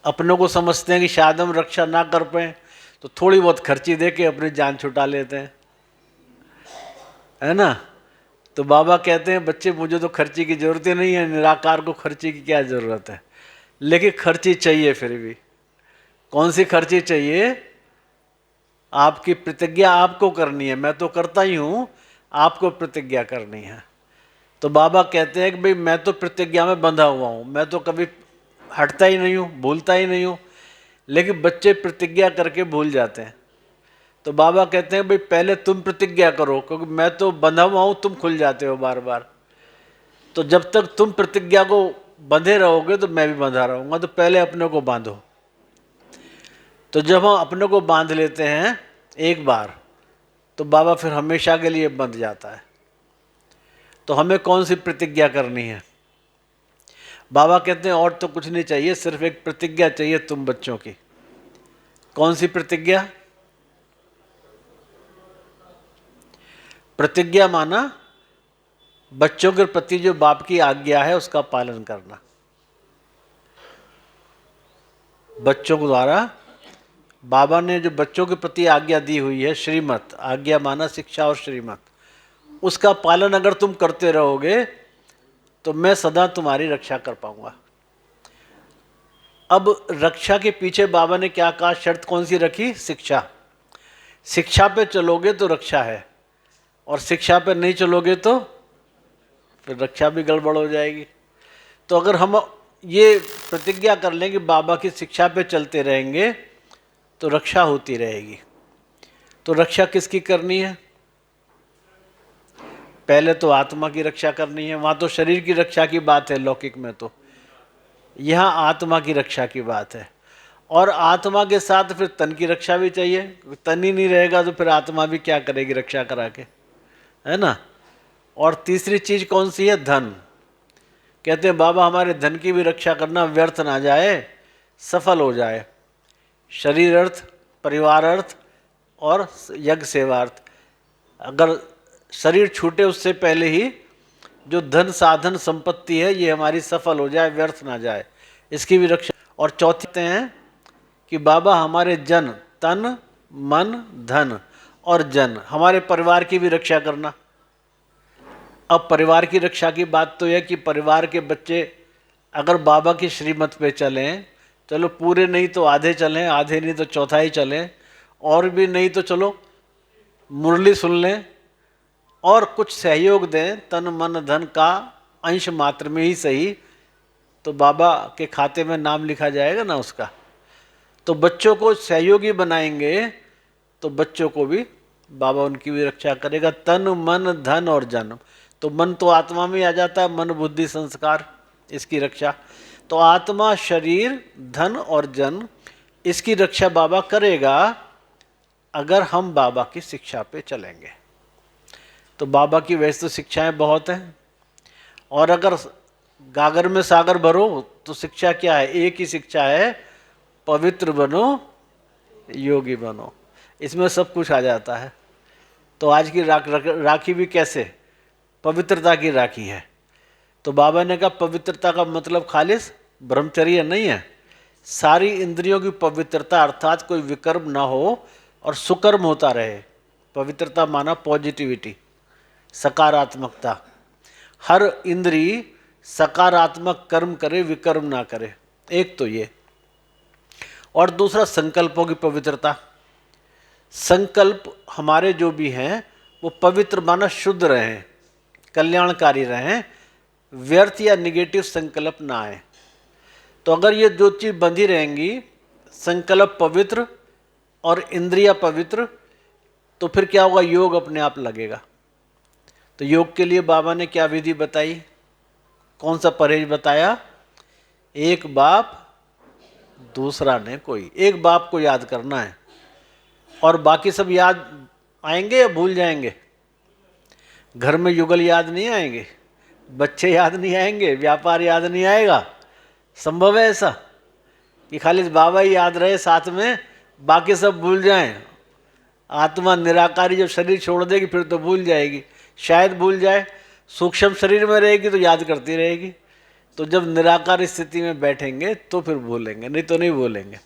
अपनों को समझते हैं कि शायद हम रक्षा ना कर पाए, तो थोड़ी बहुत खर्ची दे के अपनी जान छुटा लेते हैं, है ना। तो बाबा कहते हैं बच्चे मुझे तो खर्ची की जरूरत ही नहीं है, निराकार को खर्ची की क्या जरूरत है, लेकिन खर्ची चाहिए फिर भी। कौन सी खर्ची चाहिए? आपकी प्रतिज्ञा आपको करनी है, मैं तो करता ही हूं, आपको प्रतिज्ञा करनी है। तो बाबा कहते हैं कि भाई मैं तो प्रतिज्ञा में बंधा हुआ हूं, मैं तो कभी हटता ही नहीं हूं, भूलता ही नहीं हूं, लेकिन बच्चे प्रतिज्ञा करके भूल जाते हैं। तो बाबा कहते हैं भाई पहले तुम प्रतिज्ञा करो, क्योंकि मैं तो बंधा हुआ हूं, तुम खुल जाते हो बार बार। तो जब तक तुम प्रतिज्ञा को बंधे रहोगे तो मैं भी बंधा रहूंगा, तो पहले अपने को बांधो। तो जब हम अपने को बांध लेते हैं एक बार, तो बाबा फिर हमेशा के लिए बंध जाता है। तो हमें कौन सी प्रतिज्ञा करनी है? बाबा कहते हैं और तो कुछ नहीं चाहिए, सिर्फ एक प्रतिज्ञा चाहिए तुम बच्चों की। कौन सी प्रतिज्ञा? प्रतिज्ञा माना बच्चों के प्रति जो बाप की आज्ञा है उसका पालन करना। बच्चों के द्वारा बाबा ने जो बच्चों के प्रति आज्ञा दी हुई है, श्रीमत, आज्ञा माना शिक्षा और श्रीमत, उसका पालन अगर तुम करते रहोगे तो मैं सदा तुम्हारी रक्षा कर पाऊंगा। अब रक्षा के पीछे बाबा ने क्या कहा, शर्त कौन सी रखी? शिक्षा। शिक्षा पे चलोगे तो रक्षा है, और शिक्षा पे नहीं चलोगे तो फिर रक्षा भी गड़बड़ हो जाएगी। तो अगर हम ये प्रतिज्ञा कर लें कि बाबा की शिक्षा पे चलते रहेंगे तो रक्षा होती रहेगी। तो रक्षा किसकी करनी है? पहले तो आत्मा की रक्षा करनी है। वहां तो शरीर की रक्षा की बात है लौकिक में, तो यहाँ आत्मा की रक्षा की बात है। और आत्मा के साथ फिर तन की रक्षा भी चाहिए। तन ही नहीं रहेगा तो फिर आत्मा भी क्या करेगी रक्षा करा के, है ना। और तीसरी चीज कौन सी है? धन। कहते हैं बाबा हमारे धन की भी रक्षा करना, व्यर्थ ना जाए, सफल हो जाए। शरीर अर्थ, परिवार अर्थ और यज्ञ सेवार्थ। अगर शरीर छूटे उससे पहले ही जो धन साधन संपत्ति है ये हमारी सफल हो जाए, व्यर्थ ना जाए, इसकी भी रक्षा। और चौथी हैं कि बाबा हमारे जन, तन मन धन और जन, हमारे परिवार की भी रक्षा करना। अब परिवार की रक्षा की बात तो यह कि परिवार के बच्चे अगर बाबा की श्रीमत पे चलें, चलो पूरे नहीं तो आधे चलें, आधे नहीं तो चौथाई चलें, और भी नहीं तो चलो मुरली सुन लें और कुछ सहयोग दें, तन मन धन का अंश मात्र में ही सही, तो बाबा के खाते में नाम लिखा जाएगा ना उसका। तो बच्चों को सहयोगी बनाएंगे तो बच्चों को भी बाबा उनकी भी रक्षा करेगा। तन मन धन और जन, तो मन तो आत्मा में आ जाता है, मन बुद्धि संस्कार, इसकी रक्षा। तो आत्मा शरीर धन और जन, इसकी रक्षा बाबा करेगा अगर हम बाबा की शिक्षा पे चलेंगे। तो बाबा की वैसे तो शिक्षाएं बहुत हैं, और अगर गागर में सागर भरो तो शिक्षा क्या है? एक ही शिक्षा है, पवित्र बनो योगी बनो। इसमें सब कुछ आ जाता है। तो आज की राखी भी कैसे? पवित्रता की राखी है। तो बाबा ने कहा पवित्रता का मतलब खालिस ब्रह्मचर्य नहीं है, सारी इंद्रियों की पवित्रता, अर्थात कोई विकर्म ना हो और सुकर्म होता रहे। पवित्रता माना पॉजिटिविटी, सकारात्मकता। हर इंद्री सकारात्मक कर्म करे, विकर्म ना करे, एक तो ये। और दूसरा संकल्पों की पवित्रता। संकल्प हमारे जो भी हैं वो पवित्र माना शुद्ध रहें, कल्याणकारी रहें, व्यर्थ या निगेटिव संकल्प ना आए। तो अगर ये दो चीज बंधी रहेंगी, संकल्प पवित्र और इंद्रिया पवित्र, तो फिर क्या होगा? योग अपने आप लगेगा। तो योग के लिए बाबा ने क्या विधि बताई? कौन सा परहेज बताया? एक बाप दूसरा ने कोई। एक बाप को याद करना है, और बाकी सब याद आएंगे या भूल जाएंगे? घर में युगल याद नहीं आएंगे, बच्चे याद नहीं आएंगे, व्यापार याद नहीं आएगा? संभव है ऐसा कि खाली बाबा ही याद रहे साथ में, बाकी सब भूल जाएं? आत्मा निराकारी जब शरीर छोड़ देगी फिर तो भूल जाएगी, शायद भूल जाए। सूक्ष्म शरीर में रहेगी तो याद करती रहेगी, तो जब निराकार स्थिति में बैठेंगे तो फिर भूलेंगे, नहीं तो नहीं भूलेंगे।